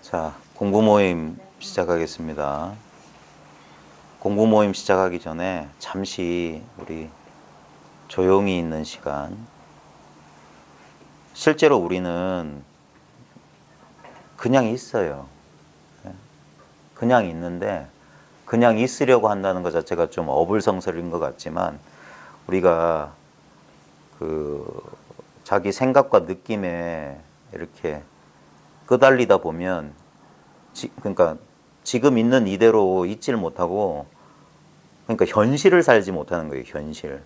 자, 공부 모임 시작하겠습니다. 공부 모임 시작하기 전에 잠시 우리 조용히 있는 시간. 실제로 우리는 그냥 있어요. 그냥 있는데 그냥 있으려고 한다는 것 자체가 좀 어불성설인 것 같지만 우리가 그 자기 생각과 느낌에 이렇게 끄달리다 보면 그러니까 지금 있는 이대로 있질 못하고 그러니까 현실을 살지 못하는 거예요. 현실.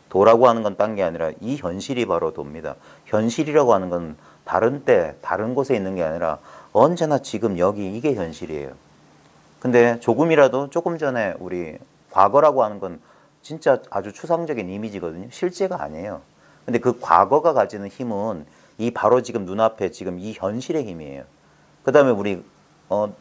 도라고 하는 건 딴 게 아니라 이 현실이 바로 도입니다. 현실이라고 하는 건 다른 때, 다른 곳에 있는 게 아니라 언제나 지금 여기 이게 현실이에요. 근데 조금이라도 조금 전에 우리 과거라고 하는 건 진짜 아주 추상적인 이미지거든요. 실제가 아니에요. 근데 그 과거가 가지는 힘은 이 바로 지금 눈앞에 지금 이 현실의 힘이에요. 그 다음에 우리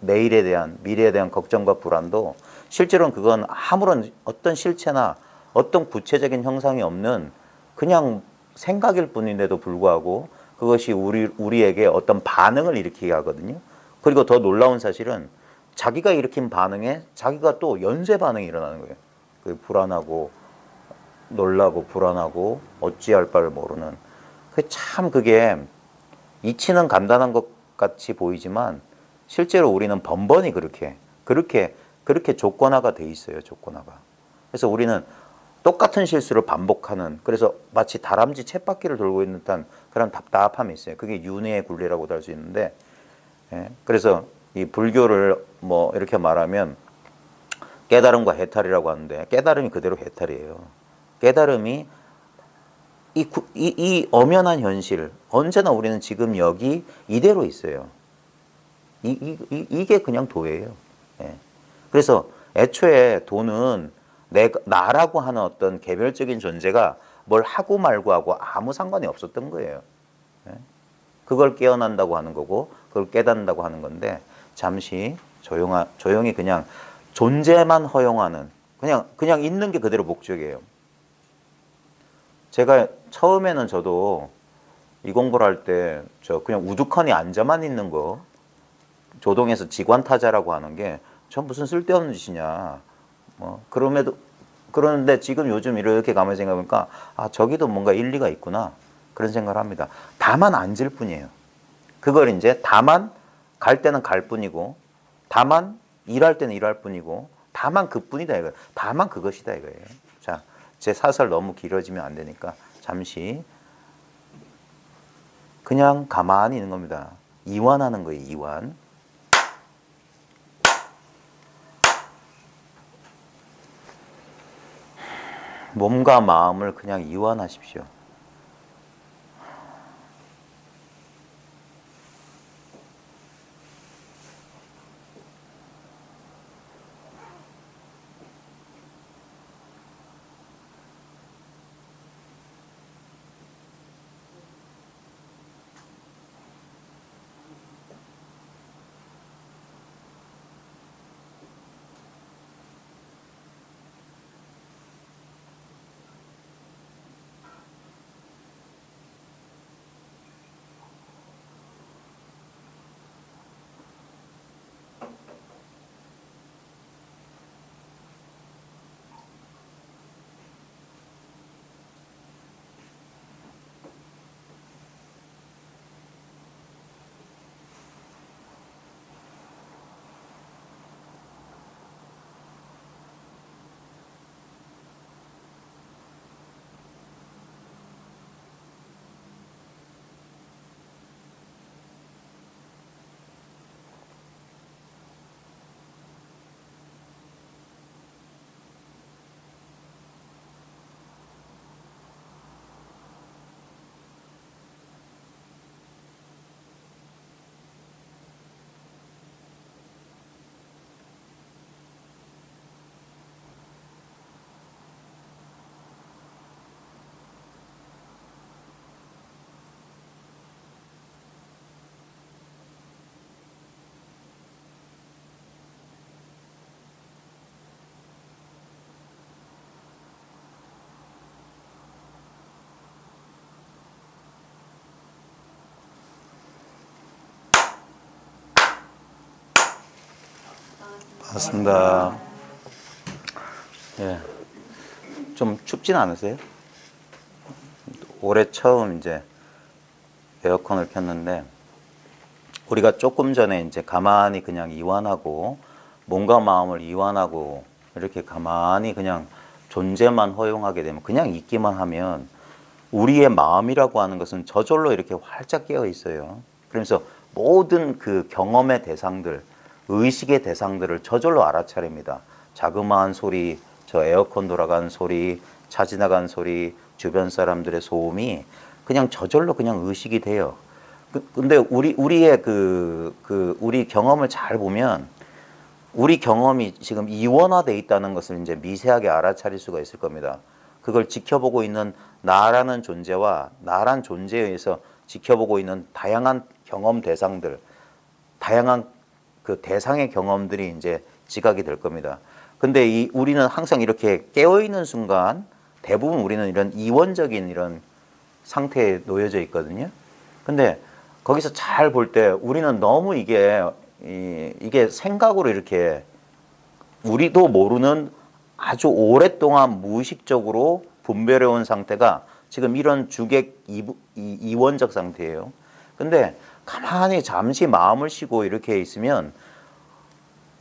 내일에 대한 미래에 대한 걱정과 불안도 실제로는 그건 아무런 어떤 실체나 어떤 구체적인 형상이 없는 그냥 생각일 뿐인데도 불구하고 그것이 우리에게 어떤 반응을 일으키게 하거든요. 그리고 더 놀라운 사실은 자기가 일으킨 반응에 자기가 또 연쇄 반응이 일어나는 거예요. 그 불안하고 놀라고 불안하고 어찌할 바를 모르는. 그게 이치는 간단한 것 같이 보이지만 실제로 우리는 번번이 그렇게 조건화가 돼 있어요. 조건화가. 그래서 우리는 똑같은 실수를 반복하는, 그래서 마치 다람쥐 쳇바퀴를 돌고 있는 듯한 그런 답답함이 있어요. 그게 윤회의 굴레라고도 할 수 있는데, 그래서 이 불교를 뭐 이렇게 말하면 깨달음과 해탈이라고 하는데 깨달음이 그대로 해탈이에요. 깨달음이 이 엄연한 현실, 언제나 우리는 지금 여기 이대로 있어요. 이게 그냥 도예요. 예. 그래서 애초에 도는 나라고 하는 어떤 개별적인 존재가 뭘 하고 말고 하고 아무 상관이 없었던 거예요. 예. 그걸 깨어난다고 하는 거고, 그걸 깨닫는다고 하는 건데, 잠시 조용히 그냥 존재만 허용하는, 그냥 있는 게 그대로 목적이에요. 제가 처음에는 저도 이 공부를 할 때 저 그냥 우두커니 앉아만 있는 거, 조동에서 지관타자라고 하는 게 전 무슨 쓸데없는 짓이냐. 그러는데 지금 요즘 이렇게 가만히 생각해보니까 저기도 뭔가 일리가 있구나. 그런 생각을 합니다. 다만 앉을 뿐이에요. 그걸 이제 다만 갈 때는 갈 뿐이고, 다만 일할 때는 일할 뿐이고, 다만 그뿐이다 이거예요. 다만 그것이다 이거예요. 자, 제 사설 너무 길어지면 안 되니까 잠시 그냥 가만히 있는 겁니다. 이완하는 거예요. 이완. 몸과 마음을 그냥 이완하십시오. 반갑습니다. 예, 좀 춥진 않으세요? 올해 처음 이제 에어컨을 켰는데 우리가 조금 전에 이제 가만히 그냥 이완하고 몸과 마음을 이완하고 이렇게 가만히 그냥 존재만 허용하게 되면 그냥 있기만 하면 우리의 마음이라고 하는 것은 저절로 이렇게 활짝 깨어 있어요. 그러면서 모든 그 경험의 대상들, 의식의 대상들을 저절로 알아차립니다. 자그마한 소리, 저 에어컨 돌아가는 소리, 차 지나가는 소리, 주변 사람들의 소음이 그냥 저절로 그냥 의식이 돼요. 근데 우리의 우리 경험을 잘 보면 우리 경험이 지금 이원화돼 있다는 것을 이제 미세하게 알아차릴 수가 있을 겁니다. 그걸 지켜보고 있는 나라는 존재와 나란 존재에 의해서 지켜보고 있는 다양한 경험 대상들, 다양한 그 대상의 경험들이 이제 지각이 될 겁니다. 근데 우리는 항상 이렇게 깨어있는 순간 대부분 우리는 이런 이원적인 이런 상태에 놓여져 있거든요. 근데 거기서 잘 볼 때 우리는 너무 이게 생각으로 이렇게 우리도 모르는 아주 오랫동안 무의식적으로 분별해온 상태가 지금 이런 주객 이원적 상태예요. 근데 가만히 잠시 마음을 쉬고 이렇게 있으면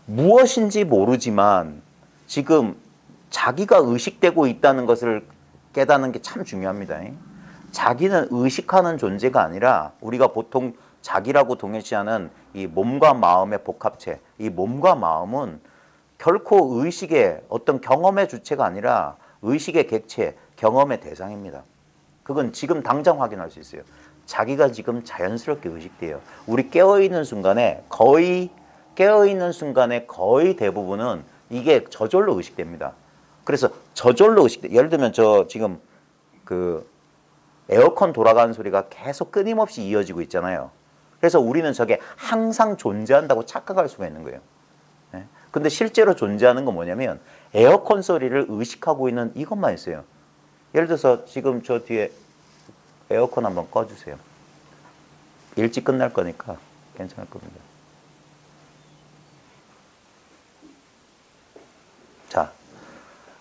무엇인지 모르지만 지금 자기가 의식되고 있다는 것을 깨닫는 게 참 중요합니다. 자기는 의식하는 존재가 아니라 우리가 보통 자기라고 동일시하는 이 몸과 마음의 복합체, 이 몸과 마음은 결코 의식의 어떤 경험의 주체가 아니라 의식의 객체, 경험의 대상입니다. 그건 지금 당장 확인할 수 있어요. 자기가 지금 자연스럽게 의식돼요. 우리 깨어있는 순간에 거의 대부분은 이게 저절로 의식됩니다. 그래서 저절로 의식돼. 예를 들면 저 지금 그 에어컨 돌아가는 소리가 계속 끊임없이 이어지고 있잖아요. 그래서 우리는 저게 항상 존재한다고 착각할 수가 있는 거예요. 근데 실제로 존재하는 건 뭐냐면 에어컨 소리를 의식하고 있는 이것만 있어요. 예를 들어서 지금 저 뒤에 에어컨 한번 꺼주세요. 일찍 끝날 거니까 괜찮을 겁니다. 자,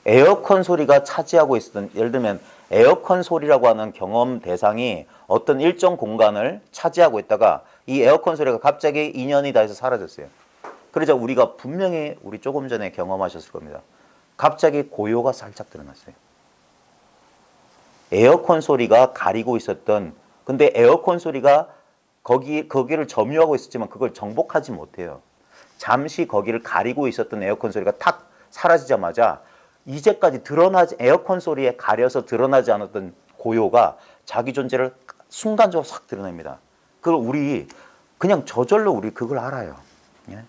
에어컨 소리가 차지하고 있었던, 예를 들면 에어컨 소리라고 하는 경험 대상이 어떤 일정 공간을 차지하고 있다가 이 에어컨 소리가 갑자기 인연이 닿아서 사라졌어요. 그러자 우리가 분명히 우리 조금 전에 경험하셨을 겁니다. 갑자기 고요가 살짝 드러났어요. 에어컨 소리가 가리고 있었던, 근데 에어컨 소리가 거기를 점유하고 있었지만 그걸 정복하지 못해요. 잠시 거기를 가리고 있었던 에어컨 소리가 탁 사라지자마자 이제까지 에어컨 소리에 가려서 드러나지 않았던 고요가 자기 존재를 순간적으로 싹 드러냅니다. 그걸 우리 그냥 저절로 우리 그걸 알아요. 예?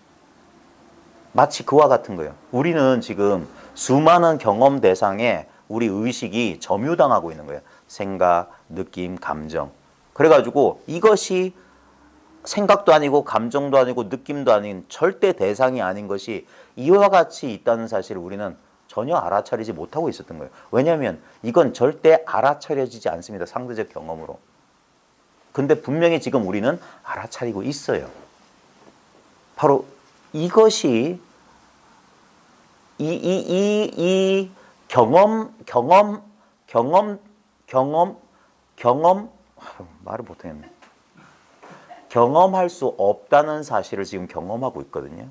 마치 그와 같은 거예요. 우리는 지금 수많은 경험 대상에 우리 의식이 점유당하고 있는 거예요. 생각, 느낌, 감정. 그래가지고 이것이 생각도 아니고 감정도 아니고 느낌도 아닌 절대 대상이 아닌 것이 이와 같이 있다는 사실을 우리는 전혀 알아차리지 못하고 있었던 거예요. 왜냐하면 이건 절대 알아차려지지 않습니다. 상대적 경험으로. 근데 분명히 지금 우리는 알아차리고 있어요. 바로 이것이 이 경험 말을 못하겠네. 경험할 수 없다는 사실을 지금 경험하고 있거든요.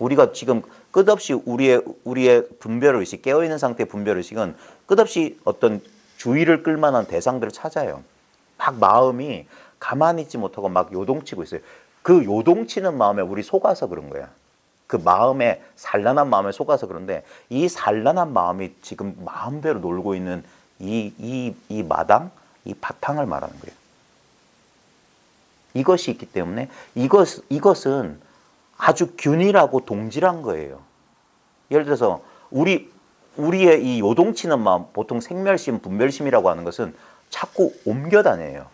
우리가 지금 끝없이 우리의 분별의식, 깨어있는 상태의 분별의식은 끝없이 어떤 주의를 끌만한 대상들을 찾아요. 막 마음이 가만히 있지 못하고 막 요동치고 있어요. 그 요동치는 마음에 우리 속아서 그런 거야. 그 마음에, 산란한 마음에 속아서 그런데 이 산란한 마음이 지금 마음대로 놀고 있는 이 마당, 이 바탕을 말하는 거예요. 이것이 있기 때문에 이것은 아주 균일하고 동질한 거예요. 예를 들어서 우리의 이 요동치는 마음, 보통 생멸심, 분별심이라고 하는 것은 자꾸 옮겨 다녀요.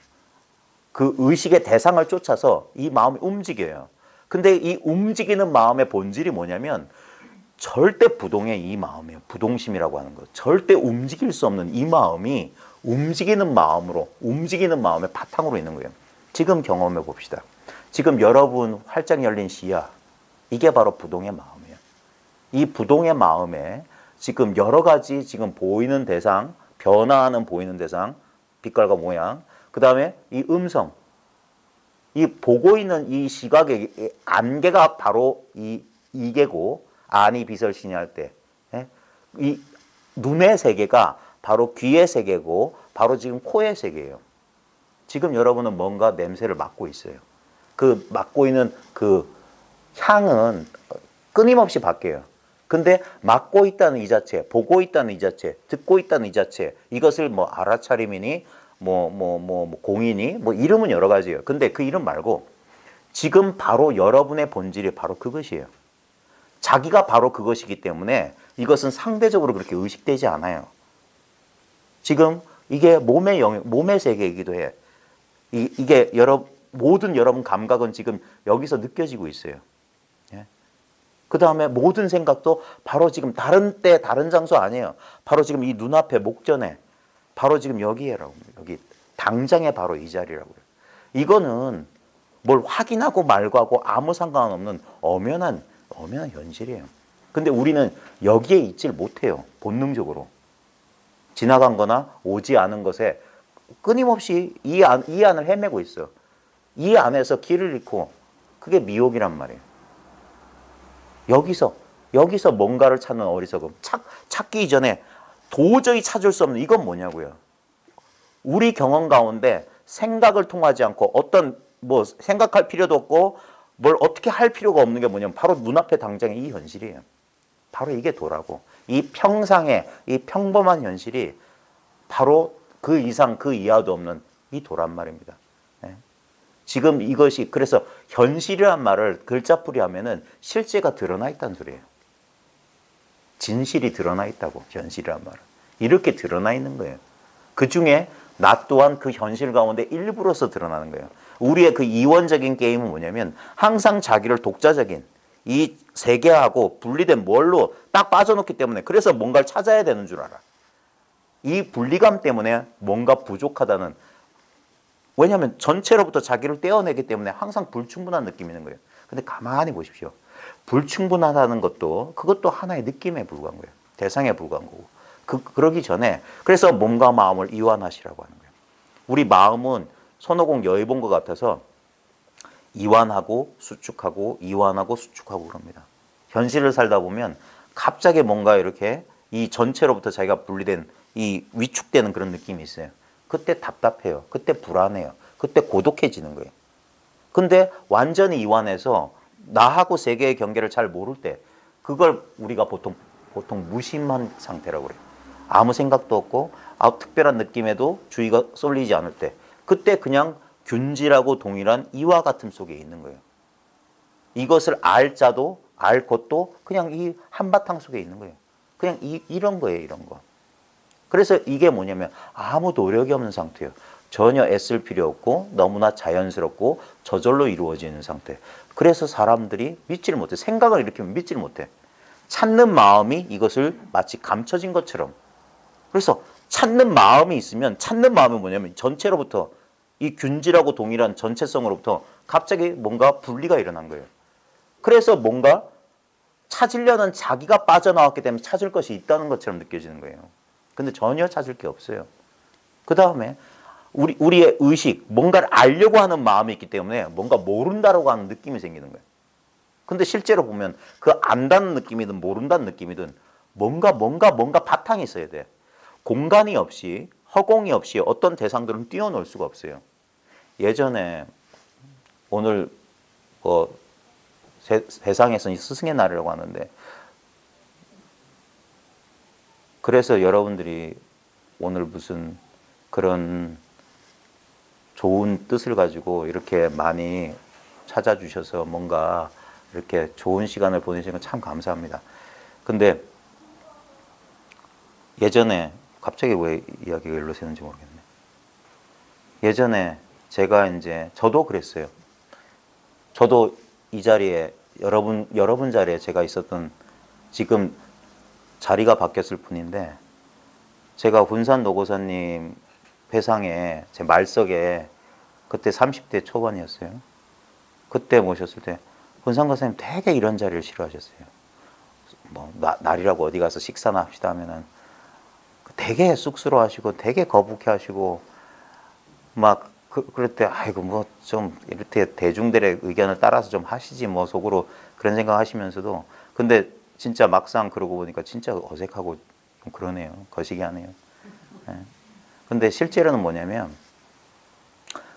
그 의식의 대상을 쫓아서 이 마음이 움직여요. 근데 이 움직이는 마음의 본질이 뭐냐면 절대 부동의 이 마음이에요. 부동심이라고 하는 것. 절대 움직일 수 없는 이 마음이 움직이는 마음의 바탕으로 있는 거예요. 지금 경험해 봅시다. 지금 여러분 활짝 열린 시야, 이게 바로 부동의 마음이에요. 이 부동의 마음에 지금 여러 가지 지금 보이는 대상, 변화하는 보이는 대상, 빛깔과 모양, 그 다음에 이 음성, 이 보고 있는 이 시각의 안개가 바로 이 이계고, 안이 빛을 시인할 때, 이 눈의 세계가 바로 귀의 세계고, 바로 지금 코의 세계예요. 지금 여러분은 뭔가 냄새를 맡고 있어요. 그 맡고 있는 그 향은 끊임없이 바뀌어요. 근데 맡고 있다는 이 자체, 보고 있다는 이 자체, 듣고 있다는 이 자체, 이것을 뭐 알아차림이니 공이니 뭐 이름은 여러 가지예요. 근데 그 이름 말고 지금 바로 여러분의 본질이 바로 그것이에요. 자기가 바로 그것이기 때문에 이것은 상대적으로 그렇게 의식되지 않아요. 지금 이게 몸의 세계이기도 해. 이게 모든 여러분 감각은 지금 여기서 느껴지고 있어요. 그 다음에 모든 생각도 바로 지금 다른 때 다른 장소 아니에요. 바로 지금 이 눈앞에 목전에 바로 지금 여기에라고 합니다. 여기 당장에 바로 이 자리라고요. 이거는 뭘 확인하고 말고하고 아무 상관없는 엄연한 현실이에요. 근데 우리는 여기에 있질 못해요. 본능적으로. 지나간 거나 오지 않은 것에 끊임없이 이 안을 헤매고 있어. 이 안에서 길을 잃고, 그게 미혹이란 말이에요. 여기서 뭔가를 찾는 어리석음. 찾기 이전에 도저히 찾을 수 없는 이건 뭐냐고요. 우리 경험 가운데 생각을 통하지 않고 어떤 생각할 필요도 없고 뭘 어떻게 할 필요가 없는 게 뭐냐면 바로 눈앞에 당장의 이 현실이에요. 바로 이게 도라고. 이 평상의 이 평범한 현실이 바로 그 이상 그 이하도 없는 이 도란 말입니다. 지금 이것이 그래서 현실이란 말을 글자풀이 하면은 실제가 드러나 있다는 소리예요. 진실이 드러나 있다고. 현실이란 말은 이렇게 드러나 있는 거예요. 그 중에 나 또한 그 현실 가운데 일부로서 드러나는 거예요. 우리의 그 이원적인 게임은 뭐냐면 항상 자기를 독자적인 이 세계하고 분리된 뭘로 딱 빠져놓기 때문에 그래서 뭔가를 찾아야 되는 줄 알아. 이 분리감 때문에 뭔가 부족하다는, 왜냐하면 전체로부터 자기를 떼어내기 때문에 항상 불충분한 느낌이 있는 거예요. 근데 가만히 보십시오. 불충분하다는 그것도 하나의 느낌에 불과한 거예요. 대상에 불과한 거고. 그러기 전에 그래서 몸과 마음을 이완하시라고 하는 거예요. 우리 마음은 손오공 여의 본 것 같아서 이완하고 수축하고 이완하고 수축하고 그럽니다. 현실을 살다 보면 갑자기 뭔가 이렇게 이 전체로부터 자기가 분리된 이 위축되는 그런 느낌이 있어요. 그때 답답해요. 그때 불안해요. 그때 고독해지는 거예요. 근데 완전히 이완해서 나하고 세계의 경계를 잘 모를 때 그걸 우리가 보통 무심한 상태라고 그래요. 아무 생각도 없고 특별한 느낌에도 주의가 쏠리지 않을 때 그때 그냥 균질하고 동일한 이와 같음 속에 있는 거예요. 이것을 알 자도 알 것도 그냥 이 한바탕 속에 있는 거예요. 그냥 이런 거예요. 이런 거. 그래서 이게 뭐냐면 아무 노력이 없는 상태예요. 전혀 애쓸 필요 없고 너무나 자연스럽고 저절로 이루어지는 상태. 그래서 사람들이 믿지를 못해. 생각을 일으키면 믿지를 못해. 찾는 마음이 이것을 마치 감춰진 것처럼. 그래서 찾는 마음이 있으면 찾는 마음이 뭐냐면 전체로부터 이 균질하고 동일한 전체성으로부터 갑자기 뭔가 분리가 일어난 거예요. 그래서 뭔가 찾으려는 자기가 빠져나왔기 때문에 찾을 것이 있다는 것처럼 느껴지는 거예요. 근데 전혀 찾을 게 없어요. 그 다음에 우리의 의식, 뭔가를 알려고 하는 마음이 있기 때문에 뭔가 모른다라고 하는 느낌이 생기는 거예요. 근데 실제로 보면 그 안다는 느낌이든 모른다는 느낌이든 뭔가 바탕이 있어야 돼. 공간이 없이, 허공이 없이 어떤 대상들은 뛰어놀 수가 없어요. 예전에 오늘 세상에서는 스승의 날이라고 하는데, 그래서 여러분들이 오늘 무슨 그런 좋은 뜻을 가지고 이렇게 많이 찾아주셔서 뭔가 이렇게 좋은 시간을 보내시는 건 참 감사합니다. 근데 예전에 갑자기 왜 이야기가 일로 새는지 모르겠네. 예전에 제가 저도 그랬어요. 저도 이 자리에 여러분 자리에 제가 있었던, 지금 자리가 바뀌었을 뿐인데, 제가 훈산 노고사님 회상에 제 말석에 그때 30대 초반이었어요. 그때 모셨을 때 훈산 고사님 되게 이런 자리를 싫어하셨어요. 뭐 날이라고 어디 가서 식사나 합시다 하면은 되게 쑥스러워하시고 되게 거북해하시고 막 그럴 때 아이고 뭐 좀 이렇게 대중들의 의견을 따라서 좀 하시지 뭐 속으로 그런 생각 하시면서도 근데 진짜 막상 그러고 보니까 진짜 어색하고 좀 그러네요. 거시기하네요. 예. 근데 실제로는 뭐냐면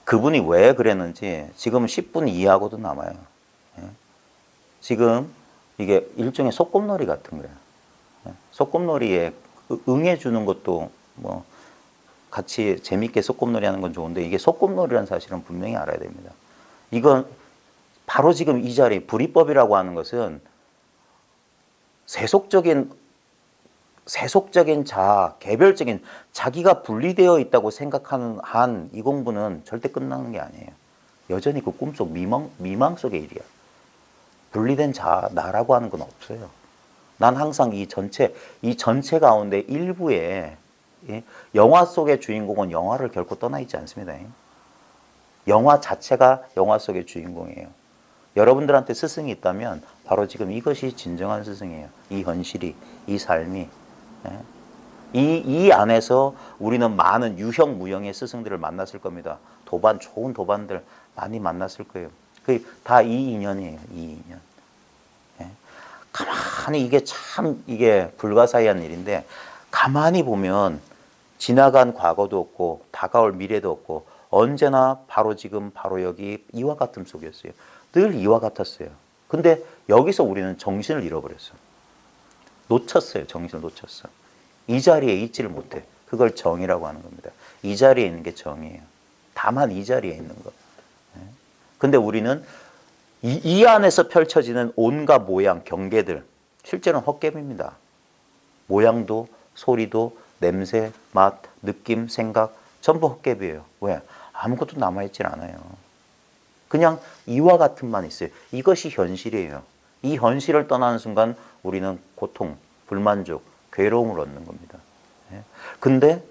그분이 왜 그랬는지 지금 10분 이하고도 남아요. 예. 지금 이게 일종의 소꿉놀이 같은 거예요. 예. 소꿉놀이에 응해주는 것도 뭐 같이 재밌게 소꿉놀이 하는 건 좋은데 이게 소꿉놀이라는 사실은 분명히 알아야 됩니다. 이건 바로 지금 이 자리 불이법이라고 하는 것은 세속적인 개별적인 자기가 분리되어 있다고 생각하는 한 이 공부는 절대 끝나는 게 아니에요. 여전히 그 꿈속 미망 속의 일이야. 분리된 나라고 하는 건 없어요. 난 항상 이 전체 가운데 일부에 영화 속의 주인공은 영화를 결코 떠나 있지 않습니다. 영화 자체가 영화 속의 주인공이에요. 여러분들한테 스승이 있다면 바로 지금 이것이 진정한 스승이에요. 이 현실이, 이 삶이. 이 안에서 우리는 많은 유형, 무형의 스승들을 만났을 겁니다. 좋은 도반들 많이 만났을 거예요. 다 이 인연이에요. 이 인연. 가만히 이게 불가사의한 일인데 가만히 보면 지나간 과거도 없고 다가올 미래도 없고 언제나 바로 지금 바로 여기 이와 같음 속이었어요. 늘 이와 같았어요. 근데 여기서 우리는 정신을 잃어버렸어. 놓쳤어요. 정신을 놓쳤어. 이 자리에 있지를 못해. 그걸 정이라고 하는 겁니다. 이 자리에 있는 게 정이에요. 다만 이 자리에 있는 거. 근데 우리는 이 안에서 펼쳐지는 온갖 모양, 경계들 실제로는 헛개입니다. 모양도 소리도 냄새, 맛, 느낌, 생각 전부 헛개비예요. 왜? 아무것도 남아있질 않아요. 그냥 이와 같은만 있어요. 이것이 현실이에요. 이 현실을 떠나는 순간 우리는 고통, 불만족, 괴로움을 얻는 겁니다. 근데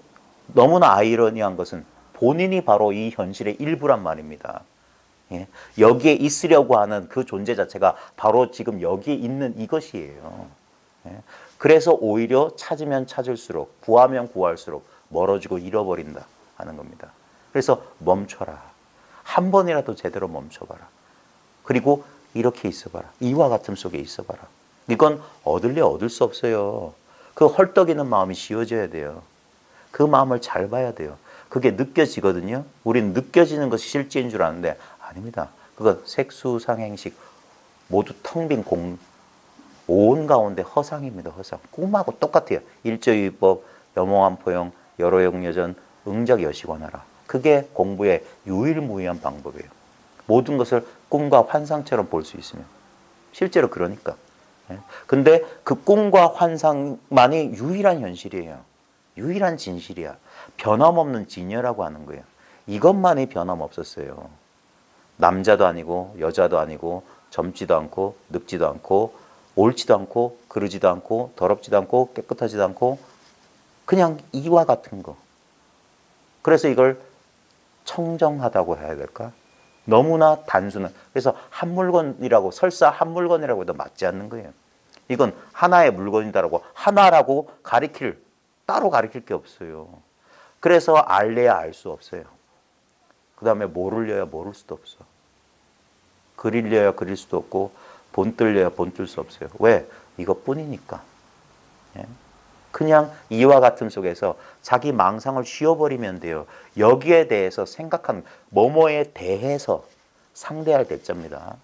너무나 아이러니한 것은 본인이 바로 이 현실의 일부란 말입니다. 여기에 있으려고 하는 그 존재 자체가 바로 지금 여기에 있는 이것이에요. 그래서 오히려 찾으면 찾을수록 구하면 구할수록 멀어지고 잃어버린다 하는 겁니다. 그래서 멈춰라. 한 번이라도 제대로 멈춰봐라. 그리고 이렇게 있어봐라. 이와 같음 속에 있어봐라. 이건 얻을 수 없어요. 그 헐떡이는 마음이 지워져야 돼요. 그 마음을 잘 봐야 돼요. 그게 느껴지거든요. 우리는 느껴지는 것이 실제인 줄 아는데 아닙니다. 그건 색수상행식 모두 텅 빈 온 가운데 허상입니다. 허상. 꿈하고 똑같아요. 일조이법, 여몽한포용, 여로용여전, 응적여시관하라. 그게 공부의 유일무이한 방법이에요. 모든 것을 꿈과 환상처럼 볼 수 있으면. 실제로 그러니까. 근데 그 꿈과 환상만이 유일한 현실이에요. 유일한 진실이야. 변함없는 진여라고 하는 거예요. 이것만이 변함없었어요. 남자도 아니고 여자도 아니고 젊지도 않고 늙지도 않고 옳지도 않고 그르지도 않고 더럽지도 않고 깨끗하지도 않고 그냥 이와 같은 거. 그래서 이걸 청정하다고 해야 될까? 너무나 단순한. 그래서 한 물건이라고 설사 한 물건이라고 해도 맞지 않는 거예요. 이건 하나의 물건이다라고 하나라고 따로 가리킬 게 없어요. 그래서 알래야 알 수 없어요. 그 다음에 모르려야 모를 수도 없어. 그리려야 그릴 수도 없고 본뜰려야 본뜰 수 없어요. 왜? 이것뿐이니까. 그냥 이와 같음 속에서 자기 망상을 쉬어버리면 돼요. 여기에 대해서 생각하는 뭐뭐에 대해서 상대할 대자입니다.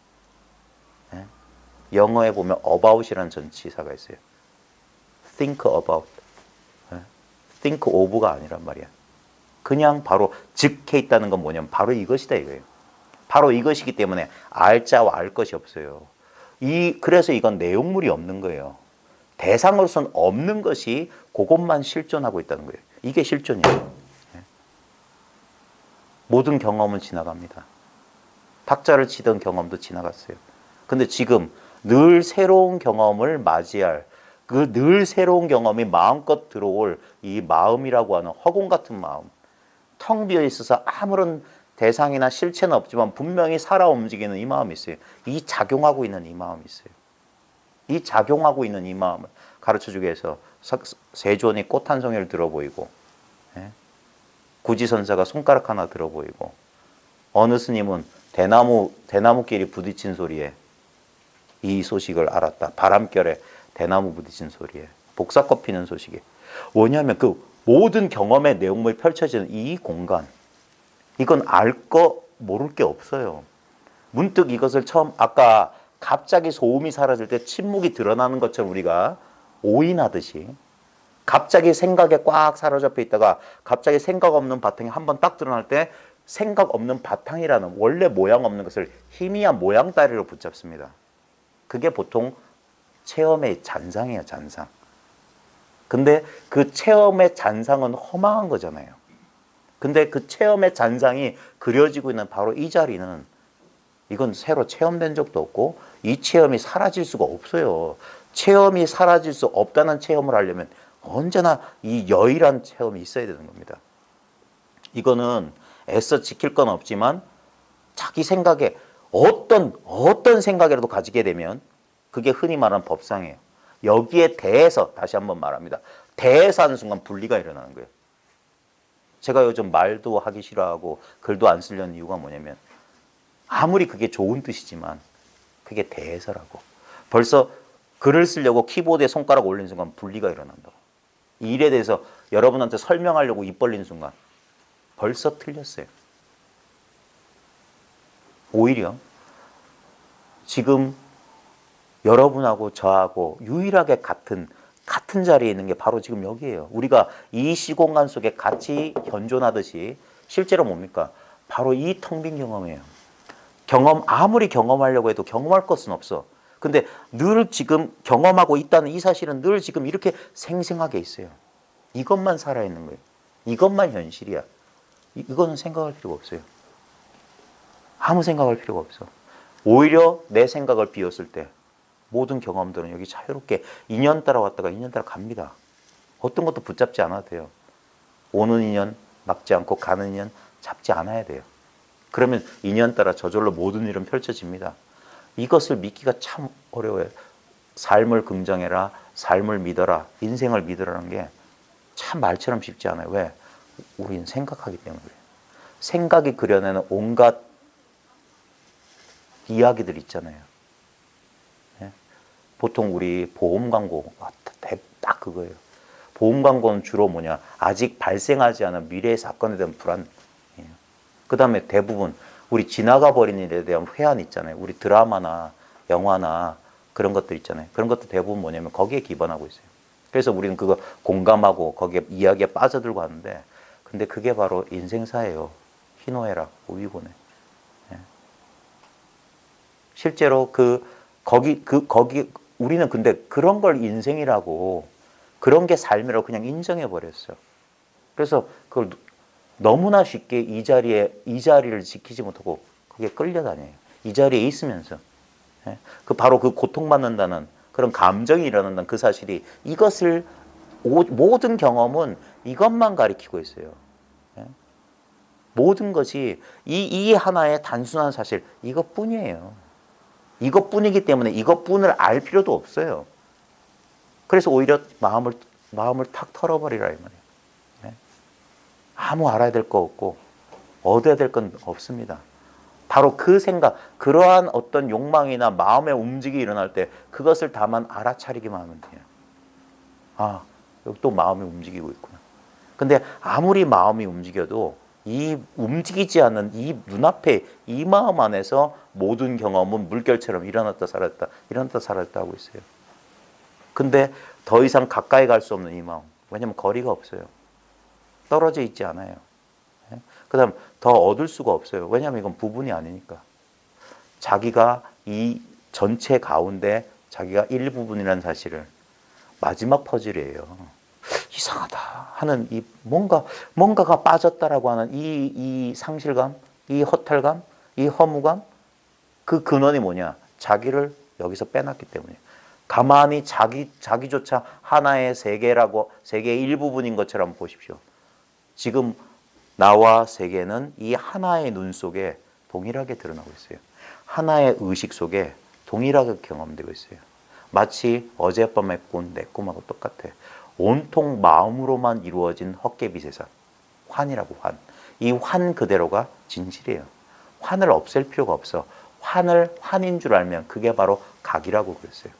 영어에 보면 about이라는 전치사가 있어요. think about. think of가 아니란 말이야. 그냥 바로 즉해 있다는 건 뭐냐면 바로 이것이다 이거예요. 바로 이것이기 때문에 알 자와 알 것이 없어요. 그래서 이건 내용물이 없는 거예요. 대상으로서는 없는 것이 그것만 실존하고 있다는 거예요. 이게 실존이에요. 모든 경험은 지나갑니다. 탁자를 치던 경험도 지나갔어요. 근데 지금 늘 새로운 경험을 맞이할 그 늘 새로운 경험이 마음껏 들어올 이 마음이라고 하는 허공 같은 마음. 텅 비어 있어서 아무런 대상이나 실체는 없지만 분명히 살아 움직이는 이 마음이 있어요. 이 작용하고 있는 이 마음이 있어요. 이 작용하고 있는 이 마음을 가르쳐주기 위해서 세존이 꽃 한 송이를 들어 보이고, 예? 구지선사가 손가락 하나 들어 보이고, 어느 스님은 대나무끼리 부딪힌 소리에 이 소식을 알았다. 바람결에 대나무 부딪힌 소리에, 복사꽃 피는 소식에. 뭐냐면 그 모든 경험의 내용물이 펼쳐지는 이 공간, 이건 알 거 모를 게 없어요. 문득 이것을 처음, 아까 갑자기 소음이 사라질 때 침묵이 드러나는 것처럼 우리가 오인하듯이 갑자기 생각에 꽉 사로잡혀 있다가 갑자기 생각 없는 바탕이 한번 딱 드러날 때 생각 없는 바탕이라는 원래 모양 없는 것을 희미한 모양다리로 붙잡습니다. 그게 보통 체험의 잔상이에요, 잔상. 근데 그 체험의 잔상은 허망한 거잖아요. 근데 그 체험의 잔상이 그려지고 있는 바로 이 자리는, 이건 새로 체험된 적도 없고 이 체험이 사라질 수가 없어요. 체험이 사라질 수 없다는 체험을 하려면 언제나 이 여일한 체험이 있어야 되는 겁니다. 이거는 애써 지킬 건 없지만 자기 생각에 어떤 생각이라도 가지게 되면 그게 흔히 말하는 법상이에요. 여기에 대해서 다시 한번 말합니다. 대해서 하는 순간 분리가 일어나는 거예요. 제가 요즘 말도 하기 싫어하고 글도 안 쓰려는 이유가 뭐냐면 아무리 그게 좋은 뜻이지만 그게 대해서라고. 벌써 글을 쓰려고 키보드에 손가락 올리는 순간 분리가 일어난다고. 이 일에 대해서 여러분한테 설명하려고 입 벌리는 순간 벌써 틀렸어요. 오히려 지금 여러분하고 저하고 유일하게 같은 자리에 있는 게 바로 지금 여기에요. 우리가 이 시공간 속에 같이 현존하듯이 실제로 뭡니까? 바로 이 텅 빈 경험이에요. 아무리 경험하려고 해도 경험할 것은 없어. 근데 늘 지금 경험하고 있다는 이 사실은 늘 지금 이렇게 생생하게 있어요. 이것만 살아있는 거예요. 이것만 현실이야. 이거는 생각할 필요가 없어요. 아무 생각할 필요가 없어. 오히려 내 생각을 비웠을 때 모든 경험들은 여기 자유롭게 인연 따라 왔다가 인연 따라 갑니다. 어떤 것도 붙잡지 않아도 돼요. 오는 인연 막지 않고 가는 인연 잡지 않아야 돼요. 그러면 인연 따라 저절로 모든 일은 펼쳐집니다. 이것을 믿기가 참 어려워요. 삶을 긍정해라, 삶을 믿어라, 인생을 믿으라는 게 참 말처럼 쉽지 않아요. 왜? 우리는 생각하기 때문에 그래요. 생각이 그려내는 온갖 이야기들 있잖아요. 네? 보통 우리 보험 광고가 딱 그거예요. 보험 광고는 주로 뭐냐? 아직 발생하지 않은 미래의 사건에 대한 불안. 그 다음에 대부분 우리 지나가 버린 일에 대한 회한 있잖아요. 우리 드라마나 영화나 그런 것들 있잖아요. 그런 것도 대부분 뭐냐면 거기에 기반하고 있어요. 그래서 우리는 그거 공감하고 거기에 이야기에 빠져들고 하는데, 근데 그게 바로 인생사예요. 희노애락, 우위고네. 예. 실제로 거기 우리는 근데 그런 걸 인생이라고, 그런 게 삶이라고 그냥 인정해 버렸어요. 그래서 그걸 너무나 쉽게 이 자리를 지키지 못하고 그게 끌려다녀요. 이 자리에 있으면서. 예? 바로 그 고통받는다는 그런 감정이 일어난다는 그 사실이, 이것을 모든 경험은 이것만 가리키고 있어요. 예? 모든 것이 이 하나의 단순한 사실, 이것뿐이에요. 이것뿐이기 때문에 이것뿐을 알 필요도 없어요. 그래서 오히려 마음을 탁 털어버리라 이 말이에요. 예? 아무 알아야 될 거 없고 얻어야 될 건 없습니다. 바로 그 생각, 그러한 어떤 욕망이나 마음의 움직임이 일어날 때 그것을 다만 알아차리기만 하면 돼요. 아, 여기 또 마음이 움직이고 있구나. 근데 아무리 마음이 움직여도 이 움직이지 않는 이 눈앞에 이 마음 안에서 모든 경험은 물결처럼 일어났다 사라졌다 하고 있어요. 근데 더 이상 가까이 갈 수 없는 이 마음. 왜냐하면 거리가 없어요. 떨어져 있지 않아요. 그 다음 더 얻을 수가 없어요. 왜냐하면 이건 부분이 아니니까. 자기가 이 전체 가운데 자기가 일부분이라는 사실을, 마지막 퍼즐이에요. 이상하다 하는 이 뭔가가 빠졌다라고 하는 이 상실감, 이 허탈감, 이 허무감, 그 근원이 뭐냐? 자기를 여기서 빼놨기 때문이에요. 가만히 자기조차 하나의 세계의 일부분인 것처럼 보십시오. 지금 나와 세계는 이 하나의 눈 속에 동일하게 드러나고 있어요. 하나의 의식 속에 동일하게 경험되고 있어요. 마치 어젯밤의 꿈, 내 꿈하고 똑같아. 온통 마음으로만 이루어진 헛개비 세상. 환이라고 환. 이 환 그대로가 진실이에요. 환을 없앨 필요가 없어. 환을 환인 줄 알면 그게 바로 각이라고 그랬어요.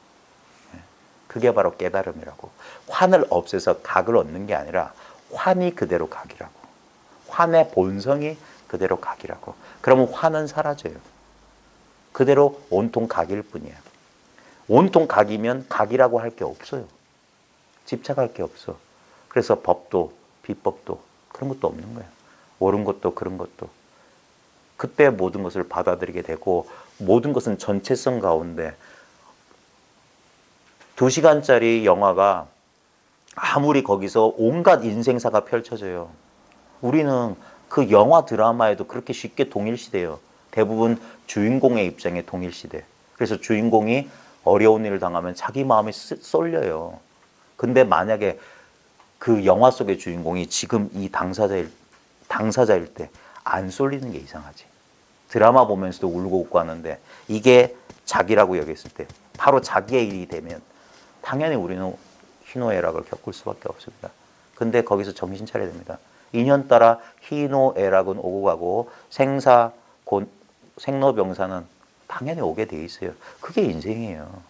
그게 바로 깨달음이라고. 환을 없애서 각을 얻는 게 아니라 환이 그대로 각이라고. 환의 본성이 그대로 각이라고. 그러면 환은 사라져요. 그대로 온통 각일 뿐이에요. 온통 각이면 각이라고 할 게 없어요. 집착할 게 없어. 그래서 법도 비법도 그런 것도 없는 거예요. 옳은 것도 그런 것도. 그때 모든 것을 받아들이게 되고 모든 것은 전체성 가운데 2시간짜리 영화가 아무리 거기서 온갖 인생사가 펼쳐져요. 우리는 그 영화 드라마에도 그렇게 쉽게 동일시돼요. 대부분 주인공의 입장에 동일시돼. 그래서 주인공이 어려운 일을 당하면 자기 마음이 쏠려요. 근데 만약에 그 영화 속의 주인공이 지금 이 당사자일 때 안 쏠리는 게 이상하지. 드라마 보면서도 울고 웃고 하는데 이게 자기라고 여겼을 때 바로 자기의 일이 되면 당연히 우리는 희노애락을 겪을 수밖에 없습니다. 근데 거기서 정신 차려야 됩니다. 인연 따라 희노애락은 오고 가고 생로병사는 당연히 오게 돼 있어요. 그게 인생이에요.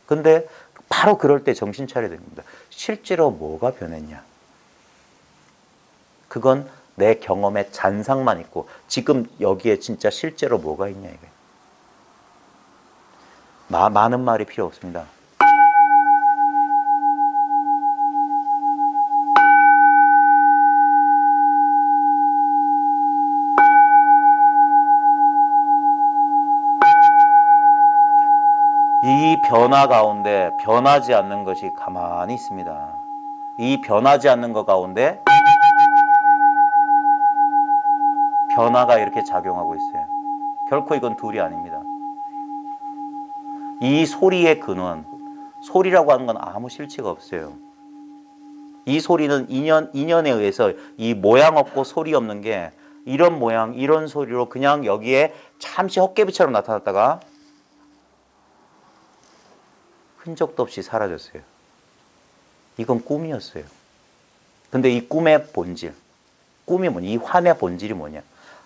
근데 바로 그럴 때 정신 차려야 됩니다. 실제로 뭐가 변했냐? 그건 내 경험에 잔상만 있고 지금 여기에 진짜 실제로 뭐가 있냐 이게. 많은 말이 필요 없습니다. 이 변화 가운데 변하지 않는 것이 가만히 있습니다. 이 변하지 않는 것 가운데 변화가 이렇게 작용하고 있어요. 결코 이건 둘이 아닙니다. 이 소리의 근원, 소리라고 하는 건 아무 실체가 없어요. 이 소리는 인연에 의해서 이 모양 없고 소리 없는 게 이런 모양, 이런 소리로 그냥 여기에 잠시 헛개비처럼 나타났다가 흔적도 없이 사라졌어요. 이건 꿈이었어요. 근데 이 꿈의 본질, 꿈이 뭐냐? 이 환의 본질이 뭐냐?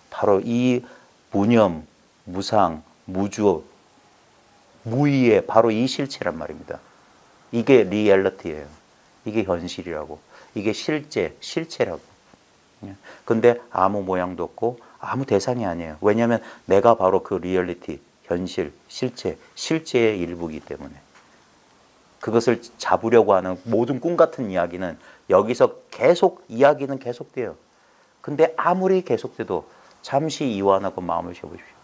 바로 이 무념, 무상, 무주, 무의의 바로 이 실체란 말입니다. 이게 리얼리티예요. 이게 현실이라고. 이게 실체라고. 근데 아무 모양도 없고 아무 대상이 아니에요. 왜냐하면 내가 바로 그 리얼리티, 현실, 실체의 일부이기 때문에. 그것을 잡으려고 하는 모든 꿈 같은 이야기는 여기서 계속 이야기는 계속돼요. 근데 아무리 계속돼도 잠시 이완하고 마음을 쉬어보십시오.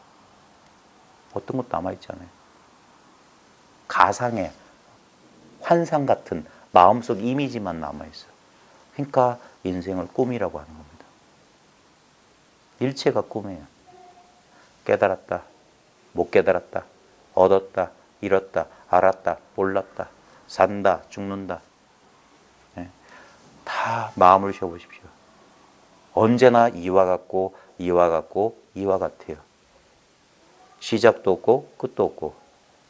어떤 것도 남아있잖아요. 가상의 환상 같은 마음속 이미지만 남아있어요. 그러니까 인생을 꿈이라고 하는 겁니다. 일체가 꿈이에요. 깨달았다, 못 깨달았다, 얻었다, 잃었다, 알았다, 몰랐다, 산다, 죽는다. 네. 다 마음을 쉬어보십시오. 언제나 이와 같고 이와 같고 이와 같아요. 시작도 없고 끝도 없고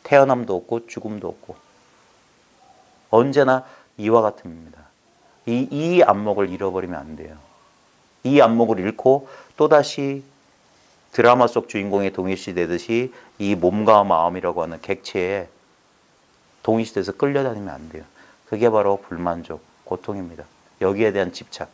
태어남도 없고 죽음도 없고 언제나 이와 같음입니다. 이 안목을 잃어버리면 안 돼요. 이 안목을 잃고 또다시 드라마 속 주인공이 동일시되듯이 이 몸과 마음이라고 하는 객체에 동일시돼서 끌려다니면 안 돼요. 그게 바로 불만족, 고통입니다. 여기에 대한 집착.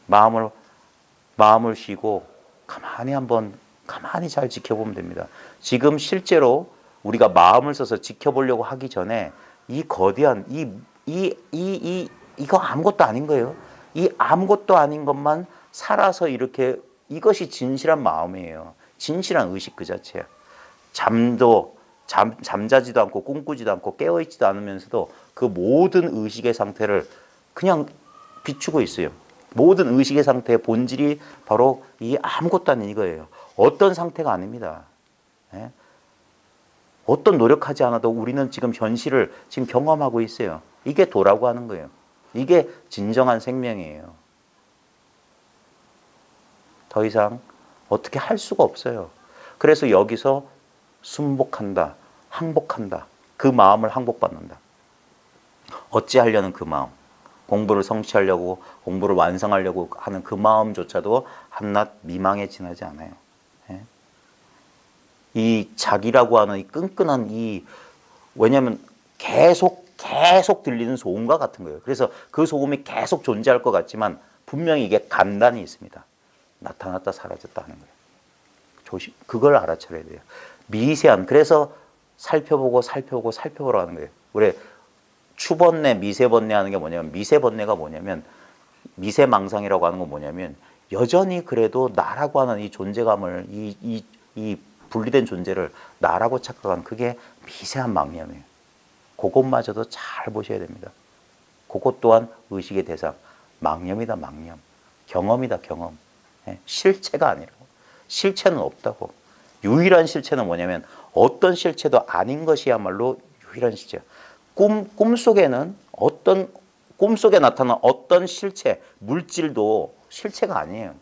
마음을 쉬고 가만히 잘 지켜보면 됩니다. 지금 실제로 우리가 마음을 써서 지켜보려고 하기 전에 이 거대한 이거 아무것도 아닌 거예요. 이 아무것도 아닌 것만 살아서 이렇게 이것이 진실한 마음이에요. 진실한 의식 그 자체야. 잠자지도 않고 꿈꾸지도 않고 깨어있지도 않으면서도 그 모든 의식의 상태를 그냥 비추고 있어요. 모든 의식의 상태의 본질이 바로 이 아무것도 아닌 이거예요. 어떤 상태가 아닙니다. 네? 어떤 노력하지 않아도 우리는 지금 현실을 지금 경험하고 있어요. 이게 도라고 하는 거예요. 이게 진정한 생명이에요. 더 이상 어떻게 할 수가 없어요. 그래서 여기서 순복한다, 항복한다. 그 마음을 항복받는다. 어찌하려는 그 마음, 공부를 성취하려고, 공부를 완성하려고 하는 그 마음조차도 한낱 미망에 지나지 않아요. 예? 이 자기라고 하는 이 끈끈한 왜냐하면 계속 들리는 소음과 같은 거예요. 그래서 그 소음이 계속 존재할 것 같지만 분명히 이게 간단히 있습니다. 나타났다 사라졌다 하는 거예요. 그걸 알아차려야 돼요. 미세한, 그래서 살펴보라고 하는 거예요. 우리 추번뇌, 미세번뇌 하는 게 뭐냐면, 미세번뇌가 뭐냐면, 미세망상이라고 하는 건 뭐냐면, 여전히 그래도 나라고 하는 이 존재감을, 이 분리된 존재를 나라고 착각한 그게 미세한 망념이에요. 그것마저도 잘 보셔야 됩니다. 그것 또한 의식의 대상. 망념이다, 망념. 경험이다, 경험. 실체가 아니라고. 실체는 없다고. 유일한 실체는 뭐냐면 어떤 실체도 아닌 것이야말로 유일한 실체. 꿈속에는 꿈속에 나타난 어떤 실체, 물질도 실체가 아니에요.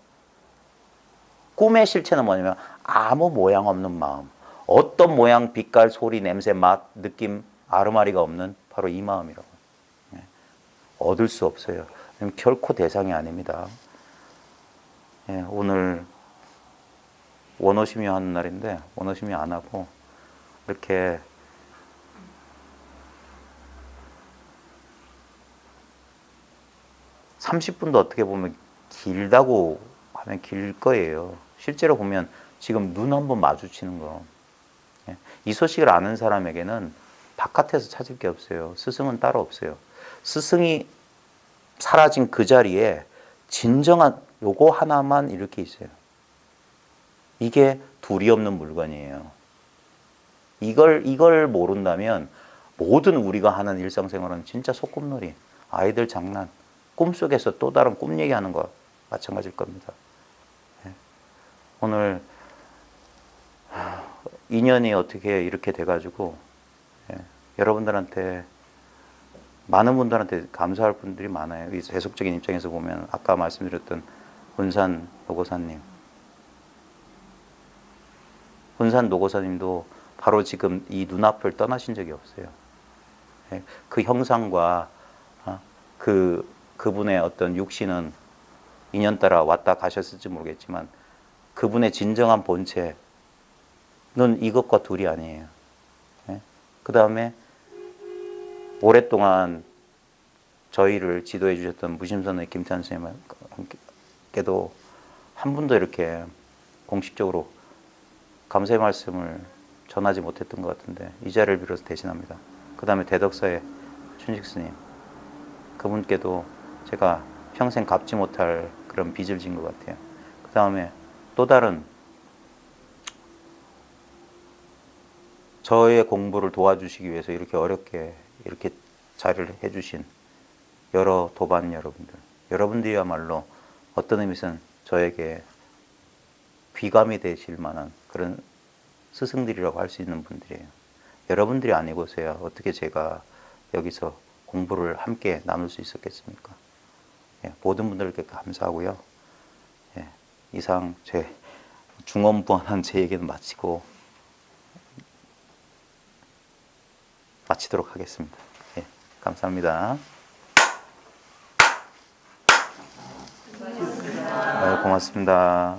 꿈의 실체는 뭐냐면 아무 모양 없는 마음. 어떤 모양, 빛깔, 소리, 냄새, 맛, 느낌, 아르마리가 없는 바로 이 마음이라고. 얻을 수 없어요. 결코 대상이 아닙니다. 오늘 원어심유 하는 날인데 원어심유 안 하고 이렇게 (30분도) 어떻게 보면 길다고 하면 길 거예요. 실제로 보면 지금 눈 한번 마주치는 거. 이 소식을 아는 사람에게는 바깥에서 찾을 게 없어요. 스승은 따로 없어요. 스승이 사라진 그 자리에 진정한 요거 하나만 이렇게 있어요. 이게 둘이 없는 물건이에요. 이걸 모른다면 모든 우리가 하는 일상생활은 진짜 소꿉놀이, 아이들 장난, 꿈속에서 또 다른 꿈 얘기하는 거 마찬가지일 겁니다. 오늘 인연이 어떻게 이렇게 돼가지고 여러분들한테 많은 분들한테 감사할 분들이 많아요. 이 세속적인 입장에서 보면 아까 말씀드렸던 훈산 노고사님, 훈산 노고사님도 바로 지금 이 눈앞을 떠나신 적이 없어요. 그 형상과 그분의 어떤 육신은 인연 따라 왔다 가셨을지 모르겠지만 그분의 진정한 본체는 이것과 둘이 아니에요. 그 다음에 오랫동안 저희를 지도해 주셨던 무심선의 김태환 선생님께도 한 분도 이렇게 공식적으로 감사의 말씀을 전하지 못했던 것 같은데 이 자리를 빌어서 대신합니다. 그 다음에 대덕사의 춘식 스님, 그분께도 제가 평생 갚지 못할 그런 빚을 진 것 같아요. 그 다음에 또 다른 저의 공부를 도와주시기 위해서 이렇게 어렵게 이렇게 자리를 해주신 여러 도반 여러분들이야말로 어떤 의미에서는 저에게 귀감이 되실 만한 그런 스승들이라고 할 수 있는 분들이에요. 여러분들이 아니고서야 어떻게 제가 여기서 공부를 함께 나눌 수 있었겠습니까? 모든 분들께 감사하고요. 이상 제 중언부언한 제 얘기는 마치도록 하겠습니다. 감사합니다. 고맙습니다.